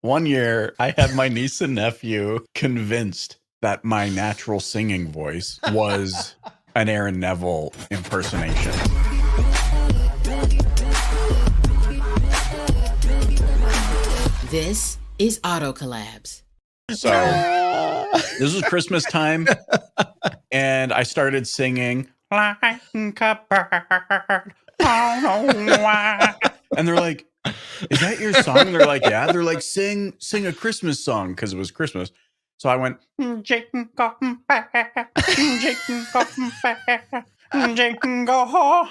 One year, I had my niece and nephew convinced that my natural singing voice was an Aaron Neville impersonation. This is Auto Collabs. So this was Christmas time, and I started singing like a bird. And they're like, "Is that your song?" They're like, "Yeah." They're like, "Sing a Christmas song," because it was Christmas. So I went, "Jingle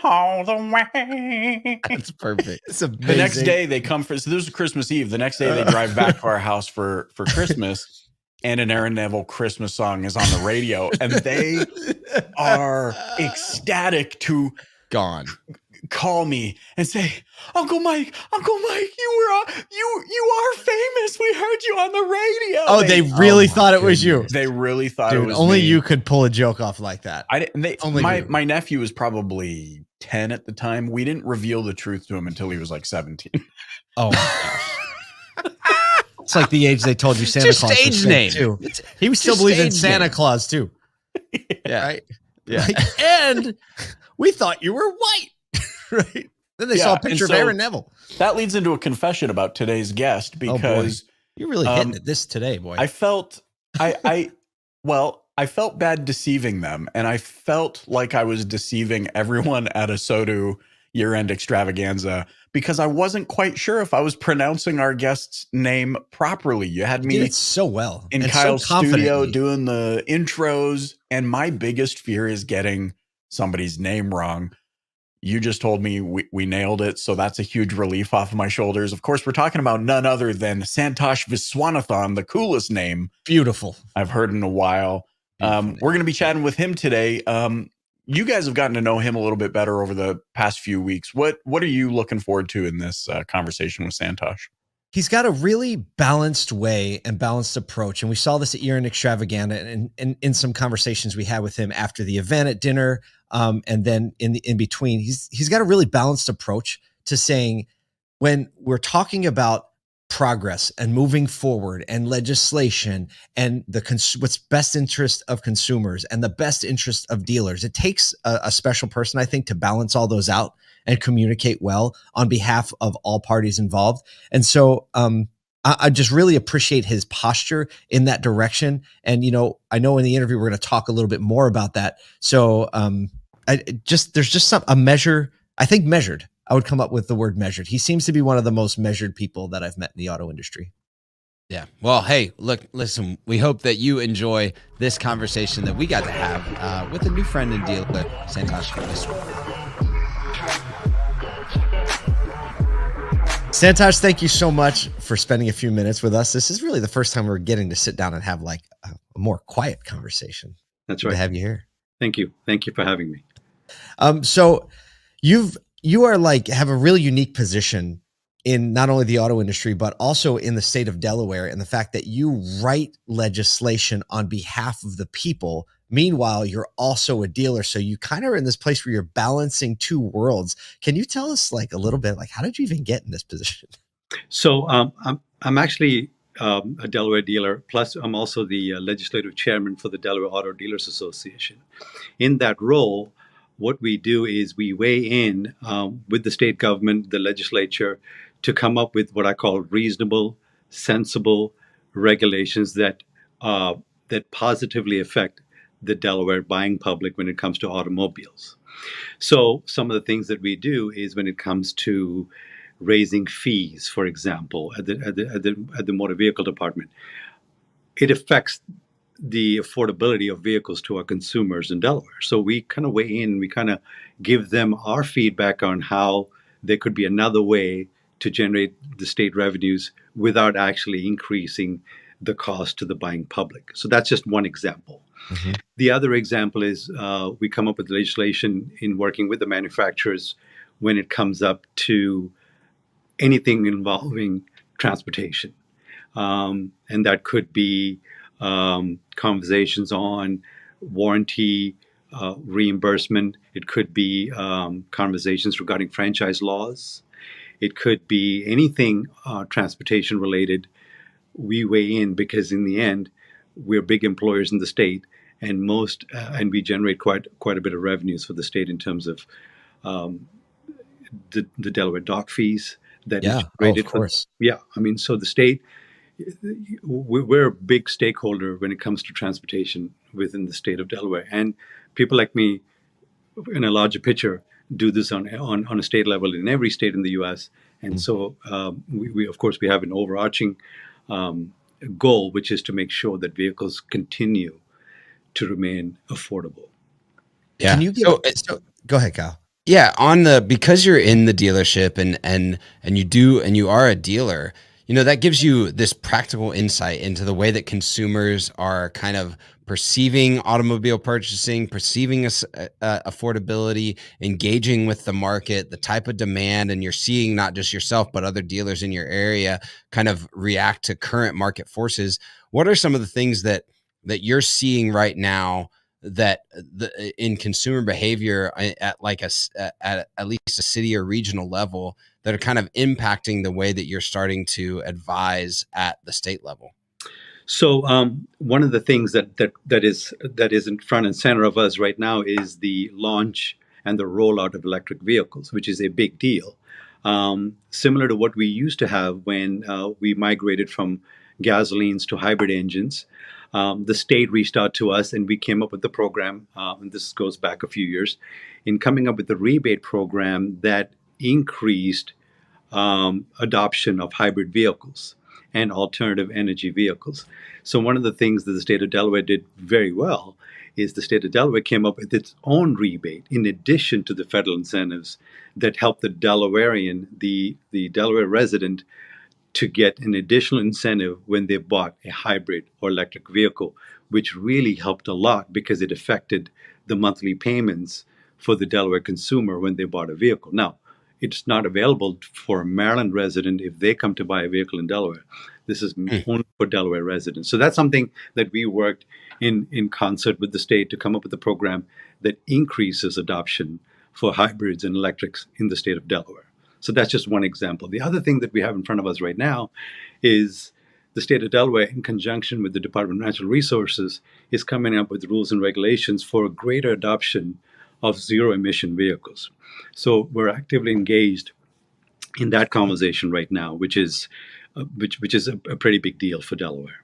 all the way." That's perfect. It's amazing. The next day they come for, so this is Christmas Eve. The next day they drive back to our house for Christmas, and an Aaron Neville Christmas song is on the radio, and they are ecstatic to call me and say, Uncle Mike, you are famous. We heard you on the radio. Oh, they really thought it was you. They really thought Dude, it was only me. You could pull a joke off like that. My nephew was probably 10 at the time. We didn't reveal the truth to him until he was like 17. Oh my gosh. It's like the age they told you Santa Claus stage was name too. He was still believing Santa Claus too. Yeah. Right? Yeah. Like, and we thought you were white. Right. Then they saw a picture of Aaron Neville. That leads into a confession about today's guest, because you're really hitting at this today, boy. I felt I felt bad deceiving them, and I felt like I was deceiving everyone at ASOTU year-end extravaganza because I wasn't quite sure if I was pronouncing our guest's name properly. You had me so well in and Kyle's so studio doing the intros, and my biggest fear is getting somebody's name wrong. You just told me we nailed it, so that's a huge relief off of my shoulders. Of course, we're talking about none other than Santosh Viswanathan, the coolest name beautiful I've heard in a while. We're going to be chatting with him today. You guys have gotten to know him a little bit better over the past few weeks. What are you looking forward to in this conversation with Santosh? He's got a really balanced way and balanced approach. And we saw this at Year-End Extravaganza and in some conversations we had with him after the event at dinner. And then in between, he's got a really balanced approach to saying, when we're talking about progress and moving forward and legislation and what's best interest of consumers and the best interest of dealers, it takes a special person, I think, to balance all those out and communicate well on behalf of all parties involved. And so I just really appreciate his posture in that direction. And, I know in the interview, we're going to talk a little bit more about that. So there's just a measure, I think measured. I would come up with the word measured. He seems to be one of the most measured people that I've met in the auto industry. Yeah. Well, hey, listen, we hope that you enjoy this conversation that we got to have with a new friend and dealer, Santosh Viswanathan. Santosh, thank you so much for spending a few minutes with us. This is really the first time we're getting to sit down and have like a more quiet conversation. That's right. Good to have you here. Thank you. Thank you for having me. So you are have a really unique position in not only the auto industry, but also in the state of Delaware, and the fact that you write legislation on behalf of the people. Meanwhile, you're also a dealer. So you kind of are in this place where you're balancing two worlds. Can you tell us a little bit, how did you even get in this position? So I'm actually a Delaware dealer, plus I'm also the legislative chairman for the Delaware Auto Dealers Association. In that role, what we do is we weigh in with the state government, the legislature, to come up with what I call reasonable, sensible regulations that positively affect the Delaware buying public when it comes to automobiles. So some of the things that we do is when it comes to raising fees, for example, at the motor vehicle department, it affects the affordability of vehicles to our consumers in Delaware. So we kind of weigh in, we kind of give them our feedback on how there could be another way to generate the state revenues without actually increasing the cost to the buying public. So that's just one example. Mm-hmm. The other example is we come up with legislation in working with the manufacturers when it comes up to anything involving transportation. And that could be conversations on warranty, reimbursement. It could be conversations regarding franchise laws. It could be anything transportation related we weigh in because in the end, we're big employers in the state, and and we generate quite a bit of revenues for the state in terms of um, the Delaware dock fees that is Yeah. Oh, of generated for. course. Yeah, I mean, so the state, we're a big stakeholder when it comes to transportation within the state of Delaware, and people like me, in a larger picture, do this on a state level in every state in the U.S. And so we of course we have an overarching um, goal, which is to make sure that vehicles continue to remain affordable. Yeah. Can you give so go ahead, Kyle. Yeah, because you're in the dealership and you are a dealer, that gives you this practical insight into the way that consumers are kind of perceiving automobile purchasing, perceiving affordability, engaging with the market, the type of demand, and you're seeing not just yourself but other dealers in your area kind of react to current market forces. What are some of the things that you're seeing right now that in consumer behavior at like at least a city or regional level that are kind of impacting the way that you're starting to advise at the state level? So one of the things that is in front and center of us right now is the launch and the rollout of electric vehicles, which is a big deal. Similar to what we used to have when we migrated from gasolines to hybrid engines. The state reached out to us and we came up with the program, and this goes back a few years, in coming up with the rebate program that increased adoption of hybrid vehicles and alternative energy vehicles. So one of the things that the state of Delaware did very well is the state of Delaware came up with its own rebate in addition to the federal incentives that helped the Delawarean, the Delaware resident, to get an additional incentive when they bought a hybrid or electric vehicle, which really helped a lot because it affected the monthly payments for the Delaware consumer when they bought a vehicle. Now, it's not available for a Maryland resident if they come to buy a vehicle in Delaware. This is only for Delaware residents. So that's something that we worked in concert with the state to come up with a program that increases adoption for hybrids and electrics in the state of Delaware. So that's just one example. The other thing that we have in front of us right now is the state of Delaware, in conjunction with the Department of Natural Resources, is coming up with rules and regulations for a greater adoption of zero-emission vehicles. So we're actively engaged in that conversation right now, which is a pretty big deal for Delaware.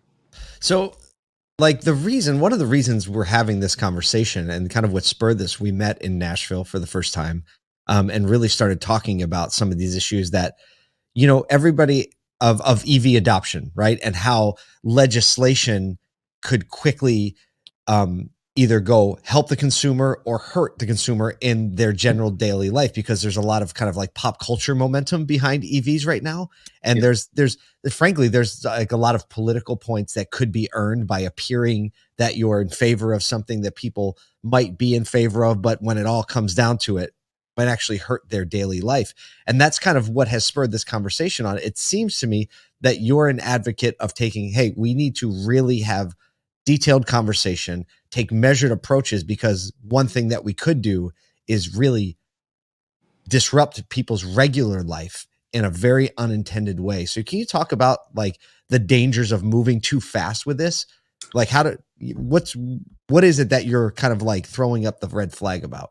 So, like one of the reasons we're having this conversation and kind of what spurred this, we met in Nashville for the first time, and really started talking about some of these issues that, everybody of EV adoption, right? And how legislation could quickly either go help the consumer or hurt the consumer in their general daily life, because there's a lot of kind of like pop culture momentum behind EVs right now. And there's frankly, there's like a lot of political points that could be earned by appearing that you're in favor of something that people might be in favor of, but when it all comes down to it, might actually hurt their daily life. And that's kind of what has spurred this conversation on. It seems to me that you're an advocate of taking, hey, we need to really have detailed conversation, take measured approaches, because one thing that we could do is really disrupt people's regular life in a very unintended way. So can you talk about like the dangers of moving too fast with this? Like what is it that you're kind of like throwing up the red flag about?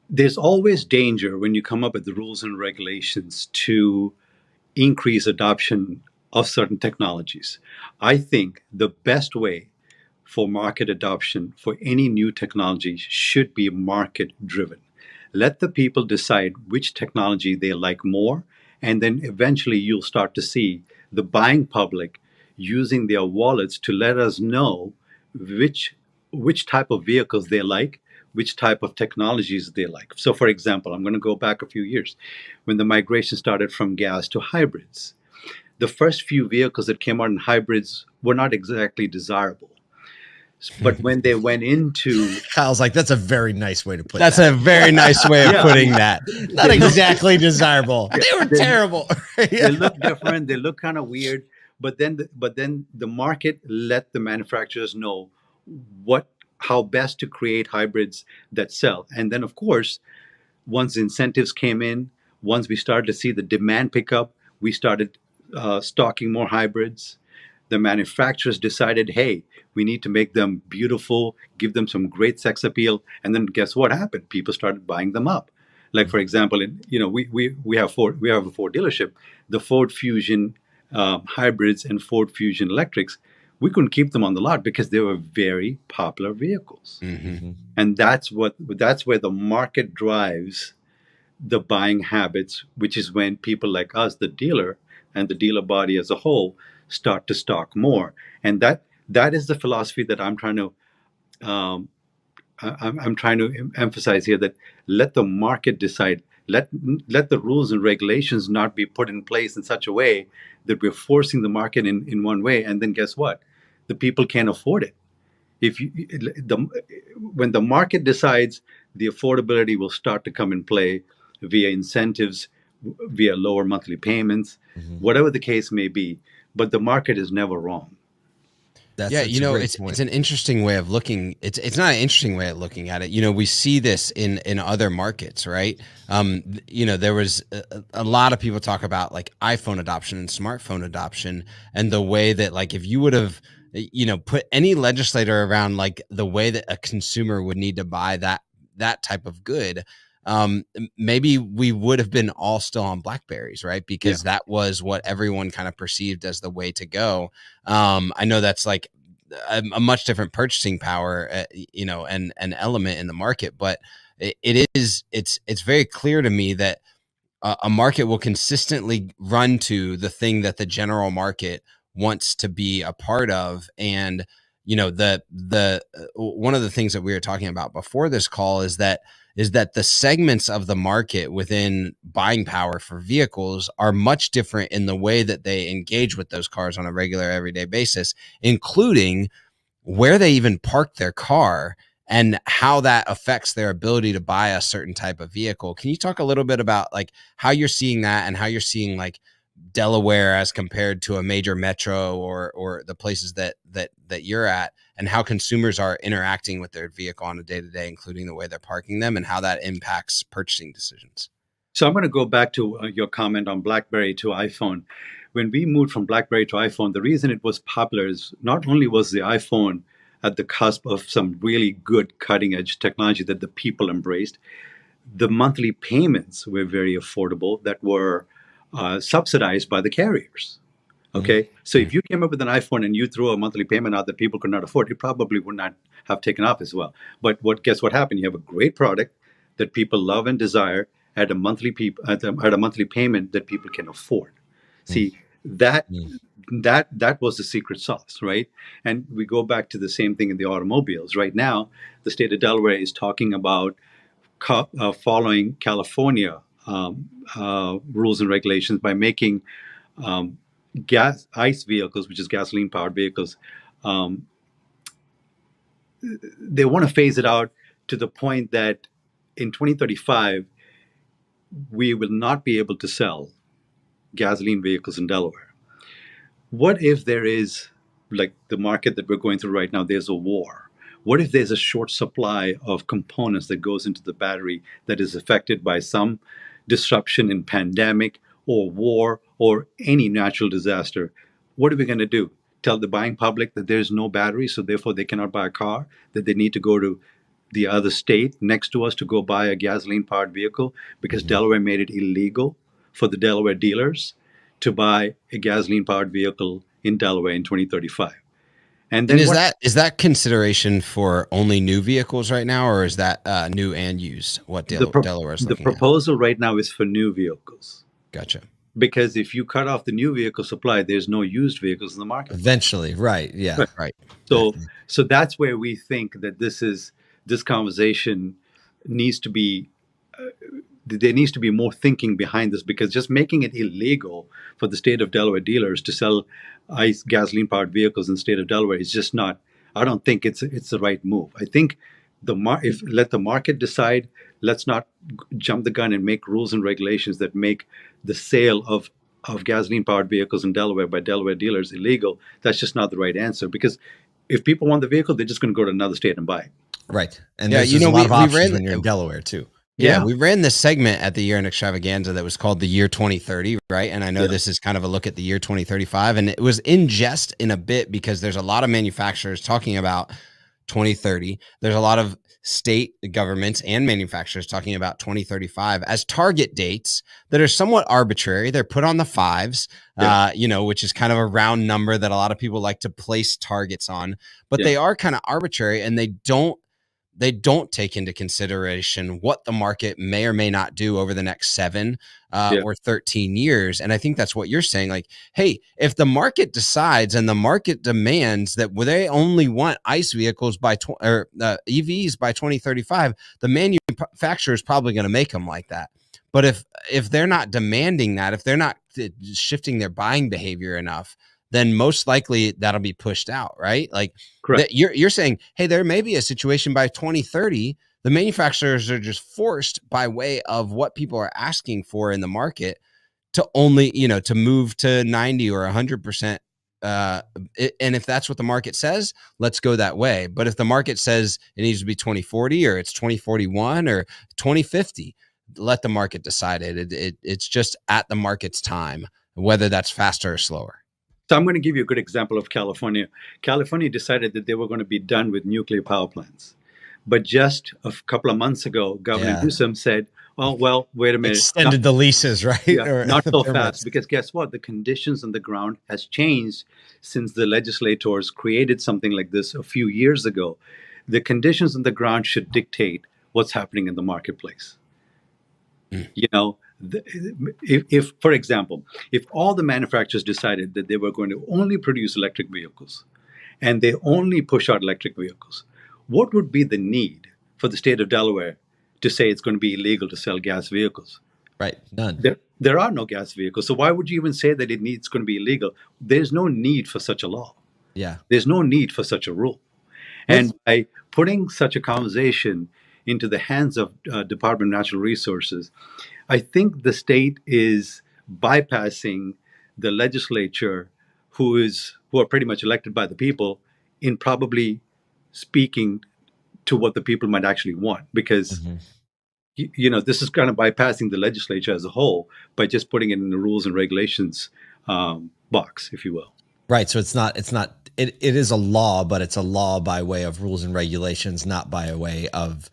There's always danger when you come up with the rules and regulations to increase adoption of certain technologies. I think the best way for market adoption for any new technology should be market driven. Let the people decide which technology they like more, and then eventually you'll start to see the buying public using their wallets to let us know which type of vehicles they like, which type of technologies they like. So for example, I'm going to go back a few years when the migration started from gas to hybrids. The first few vehicles that came out in hybrids were not exactly desirable. But when they went into... Kyle's like, that's a very nice way to put That's that. a very nice way of putting that. Not exactly desirable. They were terrible. They look different. They look kind of weird. But then the market let the manufacturers know how best to create hybrids that sell. And then, of course, once incentives came in, once we started to see the demand pick up, we started stocking more hybrids. The manufacturers decided, hey, we need to make them beautiful, give them some great sex appeal, and then guess what happened? People started buying them up. Like for example, we have a Ford dealership. The Ford Fusion hybrids and Ford Fusion electrics, we couldn't keep them on the lot because they were very popular vehicles, and that's where the market drives the buying habits, which is when people like us, the dealer and the dealer body as a whole, start to stock more. And that is the philosophy that I'm trying to um, I'm trying to emphasize here, that let the market decide. Let the rules and regulations not be put in place in such a way that we're forcing the market in one way, and then guess what? The people can't afford it. If you the When the market decides, the affordability will start to come in play via incentives, via lower monthly payments, whatever the case may be. But the market is never wrong. Yeah, That's a great it's point. an interesting way of looking. It's not an interesting way of looking at it. We see this in other markets, right? There was a lot of people talk about like iPhone adoption and smartphone adoption, and the way that like if you would have put any legislator around like the way that a consumer would need to buy that type of good, maybe we would have been all still on Blackberries, right? Because that was what everyone kind of perceived as the way to go. I know that's like a much different purchasing power, and an element in the market, but it's very clear to me that a market will consistently run to the thing that the general market wants to be a part of. And the one of the things that we were talking about before this call is that the segments of the market within buying power for vehicles are much different in the way that they engage with those cars on a regular everyday basis, including where they even park their car and how that affects their ability to buy a certain type of vehicle. Can you talk a little bit about like how you're seeing that and how you're seeing like Delaware as compared to a major metro or the places that you're at, and how consumers are interacting with their vehicle on a day-to-day, including the way they're parking them and how that impacts purchasing decisions? So I'm going to go back to your comment on BlackBerry to iPhone. When we moved from BlackBerry to iPhone, the reason it was popular is not only was the iPhone at the cusp of some really good cutting edge technology that the people embraced, the monthly payments were very affordable that were subsidized by the carriers. Okay, so if you came up with an iPhone and you threw a monthly payment out that people could not afford, it probably would not have taken off as well. But guess what happened? You have a great product that people love and desire at a monthly at a monthly payment that people can afford. See, that was the secret sauce, right? And we go back to the same thing in the automobiles. Right now, the state of Delaware is talking about following California rules and regulations by making ICE vehicles, which is gasoline powered vehicles, they want to phase it out to the point that in 2035 we will not be able to sell gasoline vehicles in Delaware. What if there is, like the market that we're going through right now, there's a war? What if there's a short supply of components that goes into the battery that is affected by some disruption in pandemic or war or any natural disaster? What are we going to do? Tell the buying public that there's no battery, so therefore they cannot buy a car, that they need to go to the other state next to us to go buy a gasoline powered vehicle because Delaware made it illegal for the Delaware dealers to buy a gasoline powered vehicle in Delaware in 2035. And then is that consideration for only new vehicles right now, or is that new and used? What Delaware is looking the proposal right now is for new vehicles. Gotcha. Because if you cut off the new vehicle supply, there's no used vehicles in the market. Eventually, right? Yeah, right. So that's where we think that this conversation needs to be. There needs to be more thinking behind this, because just making it illegal for the state of Delaware dealers to sell ICE gasoline powered vehicles in the state of Delaware is just not. I don't think it's the right move. I think let the market decide. Let's not jump the gun and make rules and regulations that make the sale of gasoline powered vehicles in Delaware by Delaware dealers illegal. That's just not the right answer, because if people want the vehicle, they're just going to go to another state and buy it. right. And Yeah, there's a lot of options when you're in Delaware too. Yeah, we ran this segment at the Year in Extravaganza that was called the Year 2030, right? And I know Yeah. this is kind of a look at the year 2035, and it was in jest in a bit because there's a lot of manufacturers talking about 2030. There's a lot of state governments and manufacturers talking about 2035 as target dates that are somewhat arbitrary. They're put on the fives, which is kind of a round number that a lot of people like to place targets on, but they are kind of arbitrary, and they don't take into consideration what the market may or may not do over the next 7 or 13 years. And I think that's what you're saying. Like, hey, if the market decides and the market demands that they only want ICE vehicles EVs by 2035, the manufacturer is probably going to make them like that. But if they're not demanding that, if they're not shifting their buying behavior enough, then most likely that'll be pushed out, right? Like you're saying, hey, there may be a situation by 2030, the manufacturers are just forced by way of what people are asking for in the market to only, to move to 90 or 100%. And if that's what the market says, let's go that way. But if the market says it needs to be 2040 or it's 2041 or 2050, let the market decide it. It's just at the market's time, whether that's faster or slower. So I'm going to give you a good example of California. California decided that they were going to be done with nuclear power plants. But just a couple of months ago, Governor Newsom said, oh, well, wait a minute. Extended the leases, right? Yeah, not so fast, because guess what? The conditions on the ground has changed since the legislators created something like this a few years ago. The conditions on the ground should dictate what's happening in the marketplace. If, for example, if all the manufacturers decided that they were going to only produce electric vehicles and they only push out electric vehicles, what would be the need for the state of Delaware to say it's going to be illegal to sell gas vehicles? Right. None. There are no gas vehicles. So why would you even say that it's going to be illegal? There's no need for such a law. Yeah. There's no need for such a rule. And by putting such a conversation into the hands of Department of Natural Resources, I think the state is bypassing the legislature, who are pretty much elected by the people, in probably speaking to what the people might actually want. Because this is kind of bypassing the legislature as a whole by just putting it in the rules and regulations box, if you will. Right. So it is a law, but it's a law by way of rules and regulations, not by a way of,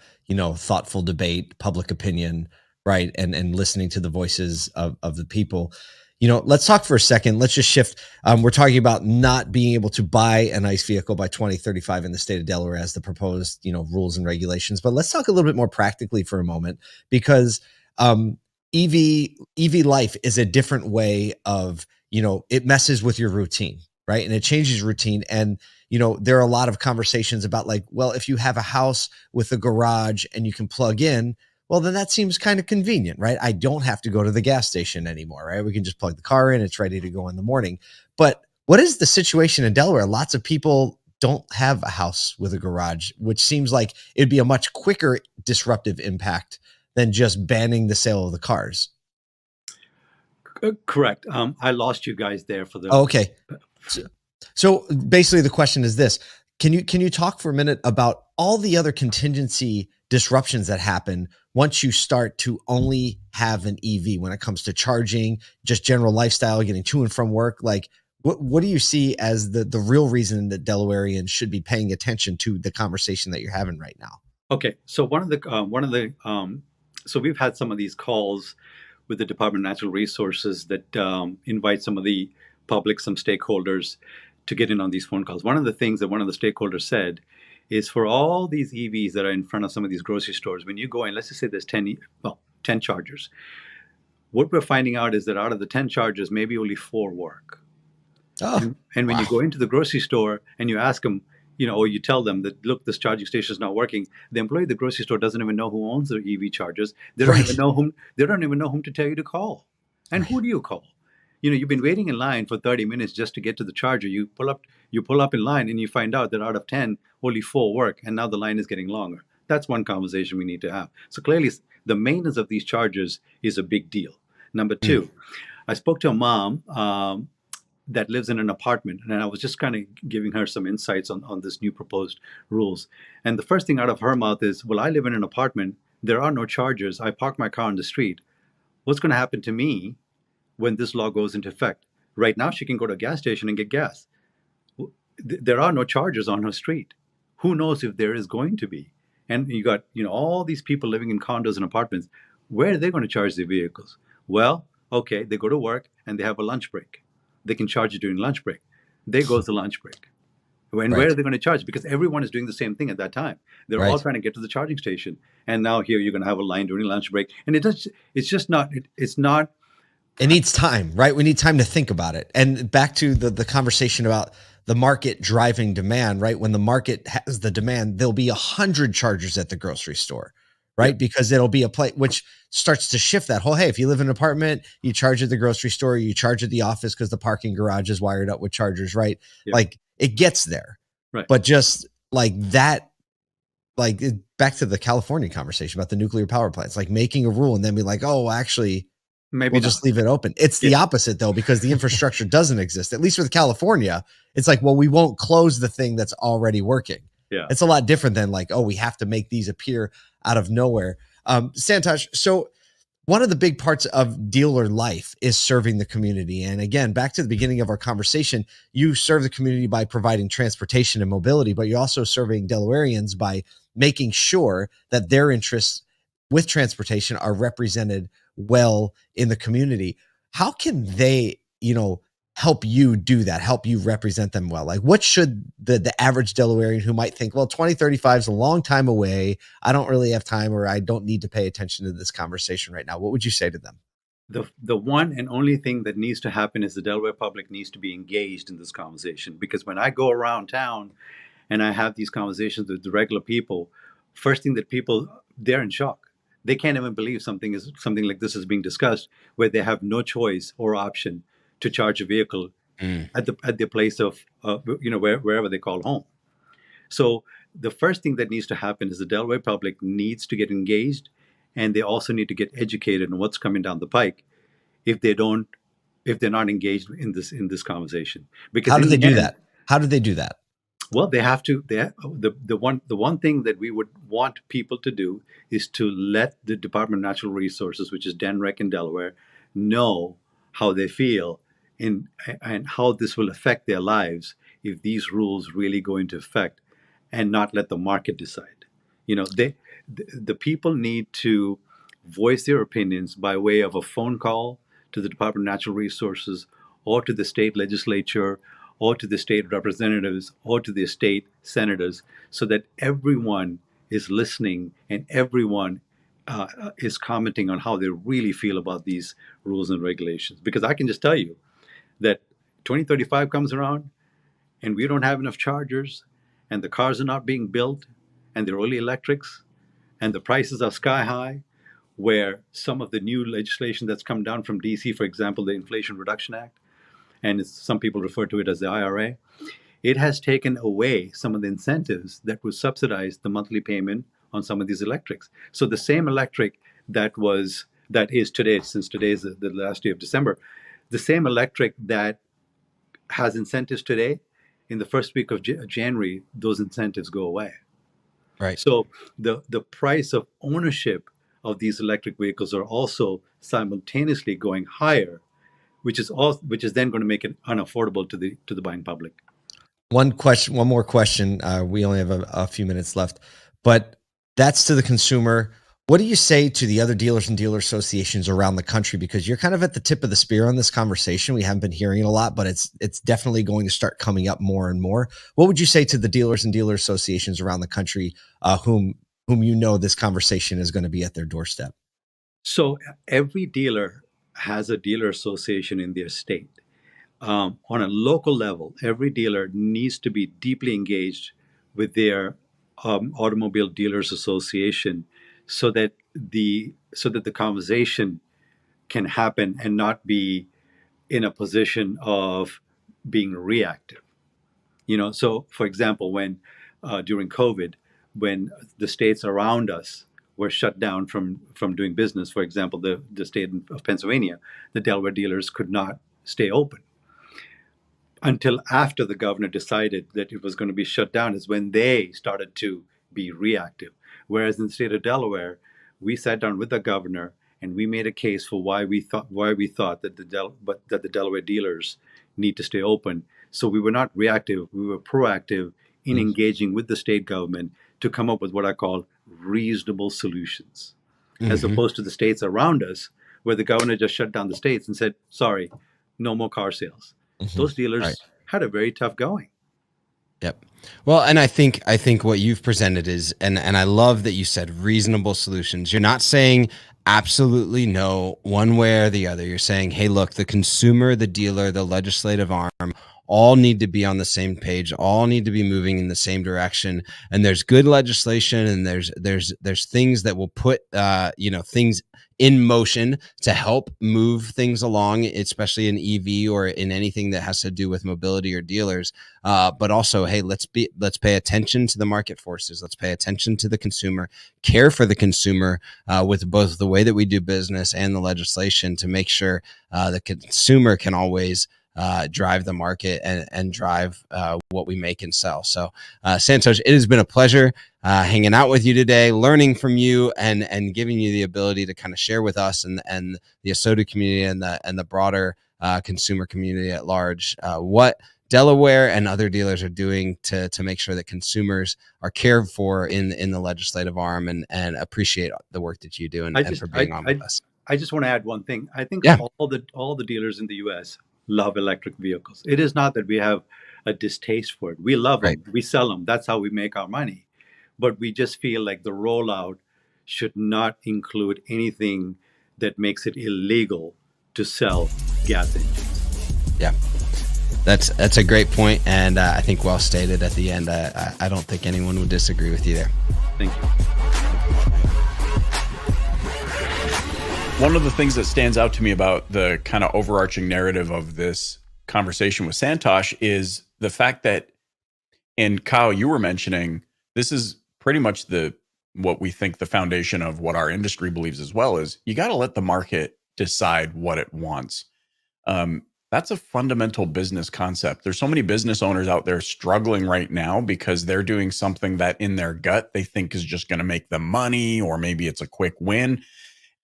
thoughtful debate, public opinion, right. And listening to the voices of the people. Let's talk for a second. Let's just shift. We're talking about not being able to buy an ICE vehicle by 2035 in the state of Delaware as the proposed, rules and regulations. But let's talk a little bit more practically for a moment, because EV life is a different way of, it messes with your routine, right? And it changes your routine. And, there are a lot of conversations about like, well, if you have a house with a garage and you can plug in, well, then that seems kind of convenient, right? I don't have to go to the gas station anymore, right? We can just plug the car in. It's ready to go in the morning. But what is the situation in Delaware? Lots of people don't have a house with a garage, which seems like it'd be a much quicker disruptive impact than just banning the sale of the cars. Correct. I lost you guys there for the. Oh, okay. So basically the question is this. Can you talk for a minute about all the other contingency disruptions that happen once you start to only have an EV when it comes to charging, just general lifestyle, getting to and from work? Like, what do you see as the real reason that Delawareans should be paying attention to the conversation that you're having right now? Okay, so so we've had some of these calls with the Department of Natural Resources that invite some of the public, some stakeholders to get in on these phone calls. One of the things that one of the stakeholders said is, for all these EVs that are in front of some of these grocery stores, when you go in, let's just say there's 10 chargers. What we're finding out is that out of the 10 chargers, maybe only 4 work. Oh, and when you go into the grocery store and you ask them, or you tell them that, look, this charging station is not working, the employee at the grocery store doesn't even know who owns their EV chargers. They don't even know whom to tell you to call. And who do you call? You've been waiting in line for 30 minutes just to get to the charger. You pull up in line and you find out that out of 10, only 4 work, and now the line is getting longer. That's one conversation we need to have. So clearly, the maintenance of these chargers is a big deal. Number 2, I spoke to a mom that lives in an apartment, and I was just kind of giving her some insights on this new proposed rules. And the first thing out of her mouth is, well, I live in an apartment. There are no chargers. I park my car on the street. What's going to happen to me when this law goes into effect? Right now, she can go to a gas station and get gas. There are no chargers on her street. Who knows if there is going to be? And you got, all these people living in condos and apartments. Where are they going to charge their vehicles? Well, okay, they go to work and they have a lunch break. They can charge it during lunch break. There goes the lunch break. And where Right. are they going to charge? Because everyone is doing the same thing at that time. They're all Right. trying to get to the charging station. And now here you're going to have a line during lunch break. And it's just not, it's not. It needs time, right? We need time to think about it. And back to the conversation about the market driving demand, right? When the market has the demand, there'll be 100 chargers at the grocery store, right? Because it'll be a place which starts to shift that whole, hey, if you live in an apartment, you charge at the grocery store, you charge at the office because the parking garage is wired up with chargers, right? Yeah. Like it gets there. Right. But just like that, like back to the California conversation about the nuclear power plants, like making a rule and then be like, oh, actually, Maybe we'll not. just leave it open. It's the opposite though, because the infrastructure doesn't exist. At least with California, it's like, well, we won't close the thing that's already working. Yeah. It's a lot different than like, oh, we have to make these appear out of nowhere. Santosh, so one of the big parts of dealer life is serving the community. And again, back to the beginning of our conversation, you serve the community by providing transportation and mobility, but you're also serving Delawareans by making sure that their interests with transportation are represented well in the community. How can they, help you do that, help you represent them well? Like what should the average Delawarean who might think, well, 2035 is a long time away, I don't really have time, or I don't need to pay attention to this conversation right now, what would you say to them? The one and only thing that needs to happen is the Delaware public needs to be engaged in this conversation. Because when I go around town and I have these conversations with the regular people, first thing that they're in shock. They can't even believe something like this is being discussed, where they have no choice or option to charge a vehicle at the place of wherever they call home. So the first thing that needs to happen is the Delaware public needs to get engaged, and they also need to get educated on what's coming down the pike if they're not engaged in this conversation. Because How do they do that? How do they do that? Well, they have to. The one thing that we would want people to do is to let the Department of Natural Resources, which is DNREC in Delaware, know how they feel and how this will affect their lives if these rules really go into effect, and not let the market decide. The people need to voice their opinions by way of a phone call to the Department of Natural Resources, or to the state legislature, or to the state representatives, or to the state senators, so that everyone is listening and everyone is commenting on how they really feel about these rules and regulations. Because I can just tell you that 2035 comes around and we don't have enough chargers, and the cars are not being built, and they're only electrics, and the prices are sky high, where some of the new legislation that's come down from DC, for example, the Inflation Reduction Act, and some people refer to it as the IRA, it has taken away some of the incentives that would subsidize the monthly payment on some of these electrics. So the same electric that is today, since today is the last day of December, the same electric that has incentives today, in the first week of January, those incentives go away. Right. So the price of ownership of these electric vehicles are also simultaneously going higher, which is then going to make it unaffordable to the buying public. One more question. We only have a few minutes left, but that's to the consumer. What do you say to the other dealers and dealer associations around the country? Because you're kind of at the tip of the spear on this conversation. We haven't been hearing it a lot, but it's definitely going to start coming up more and more. What would you say to the dealers and dealer associations around the country, whom this conversation is going to be at their doorstep? So every dealer has a dealer association in their state. On a local level, every dealer needs to be deeply engaged with their Automobile Dealers Association, so that the conversation can happen and not be in a position of being reactive. So for example, when during COVID, when the states around us were shut down from doing business, for example, the state of Pennsylvania, the Delaware dealers could not stay open until after the governor decided that it was going to be shut down, is when they started to be reactive. Whereas in the state of Delaware, we sat down with the governor and we made a case for why we thought that the Delaware dealers need to stay open. So we were not reactive; we were proactive in engaging with the state government to come up with what I call reasonable solutions, as opposed to the states around us, where the governor just shut down the states and said, "Sorry, no more car sales." Those dealers Right. had a very tough going. Yep. Well, and I think what you've presented is, and I love that you said reasonable solutions. You're not saying absolutely no one way or the other. You're saying, hey, look, the consumer, the dealer, the legislative arm, all need to be on the same page, all need to be moving in the same direction. And there's good legislation, and there's things that will put things in motion to help move things along, especially in EV or in anything that has to do with mobility or dealers. But also, hey, let's pay attention to the market forces. Let's pay attention to the consumer, care for the consumer with both the way that we do business and the legislation to make sure the consumer can always drive the market and drive what we make and sell. So Santosh, it has been a pleasure hanging out with you today, learning from you and giving you the ability to kind of share with us and the ASOTU community and the broader consumer community at large what Delaware and other dealers are doing to make sure that consumers are cared for in the legislative arm, and appreciate the work that you do and for being on with us. I just want to add one thing. I think Yeah. all the dealers in the U.S. love electric vehicles. It is not that we have a distaste for it. We love them. We sell them. That's how we make our money. But we just feel like the rollout should not include anything that makes it illegal to sell gas engines. Yeah. That's a great point, and I think well stated at the end. I don't think anyone would disagree with you there. Thank you. One of the things that stands out to me about the kind of overarching narrative of this conversation with Santosh is the fact that, and Kyle, you were mentioning, this is pretty much what we think the foundation of what our industry believes as well, is you got to let the market decide what it wants. That's a fundamental business concept. There's so many business owners out there struggling right now because they're doing something that in their gut they think is just going to make them money, or maybe it's a quick win.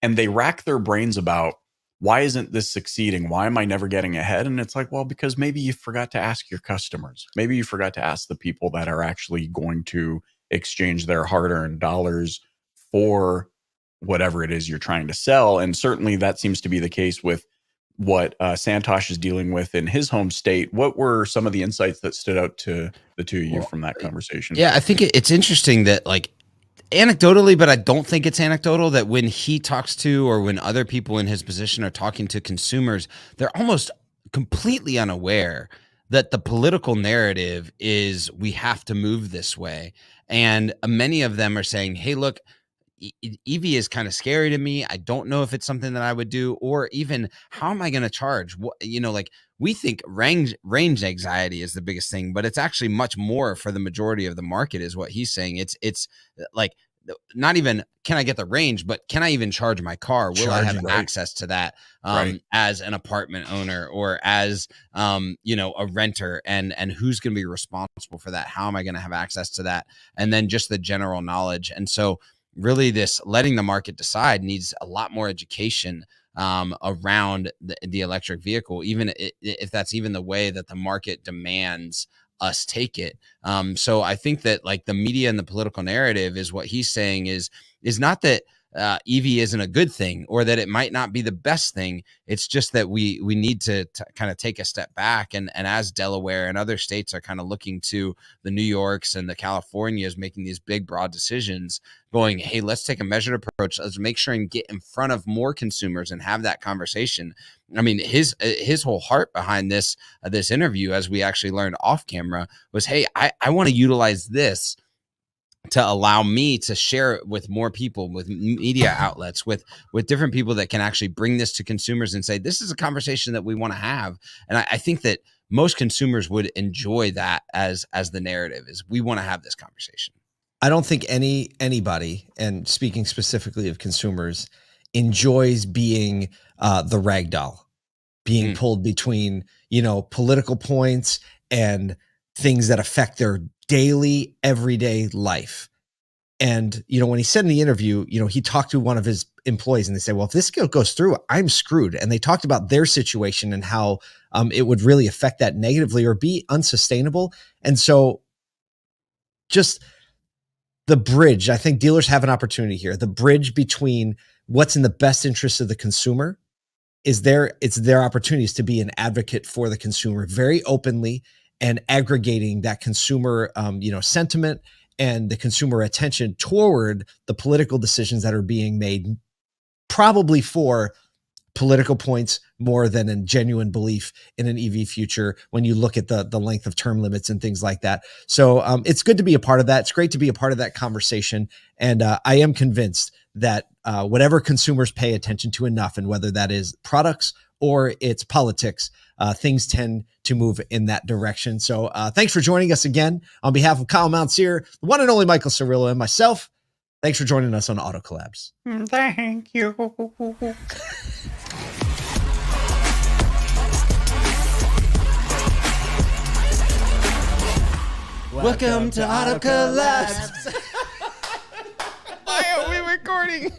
And they rack their brains about, why isn't this succeeding? Why am I never getting ahead? And it's like, well, because maybe you forgot to ask your customers. Maybe you forgot to ask the people that are actually going to exchange their hard-earned dollars for whatever it is you're trying to sell. And certainly that seems to be the case with what Santosh is dealing with in his home state. What were some of the insights that stood out to the two of you from that conversation? Yeah, I think it's interesting that, like, anecdotally, but I don't think it's anecdotal, that when he talks to, or when other people in his position are talking to consumers, they're almost completely unaware that the political narrative is we have to move this way. And many of them are saying, hey, look, EV is kind of scary to me. I don't know if it's something that I would do, or even how am I going to charge? What, like, we think range anxiety is the biggest thing, but it's actually much more for the majority of the market, is what he's saying. It's like, not even can I get the range, but can I even charge my car? Will I have access to that as an apartment owner, or as a renter, and who's going to be responsible for that? How am I going to have access to that? And then just the general knowledge. And so really, this letting the market decide needs a lot more education around the electric vehicle, even if that's even the way that the market demands us take it. So I think that, like, the media and the political narrative is what he's saying is not that EV isn't a good thing, or that it might not be the best thing. It's just that we need to kind of take a step back. And as Delaware and other states are kind of looking to the New Yorks and the Californias making these big, broad decisions, going, hey, let's take a measured approach. Let's make sure and get in front of more consumers and have that conversation. I mean, his whole heart behind this interview, as we actually learned off camera, was, hey, I want to utilize this to allow me to share it with more people, with media outlets, with different people that can actually bring this to consumers and say, this is a conversation that we want to have. And I think that most consumers would enjoy that as the narrative is, we want to have this conversation. I don't think anybody, and speaking specifically of consumers, enjoys being the rag doll, being pulled between, political points and things that affect their daily, everyday life. And, when he said in the interview, he talked to one of his employees and they said, well, if this goes through, I'm screwed. And they talked about their situation and how it would really affect that negatively or be unsustainable. And so just the bridge, I think dealers have an opportunity here. The bridge between what's in the best interest of the consumer it's their opportunities to be an advocate for the consumer very openly and aggregating that consumer, sentiment and the consumer attention toward the political decisions that are being made, probably for political points more than a genuine belief in an EV future when you look at the length of term limits and things like that. So it's good to be a part of that. It's great to be a part of that conversation. And I am convinced that whatever consumers pay attention to enough, and whether that is products or it's politics, things tend to move in that direction. So thanks for joining us again. On behalf of Kyle Mountsier, the one and only Michael Cirillo, and myself, thanks for joining us on Auto Collabs. Thank you. Welcome to Auto Collabs. Why are we recording?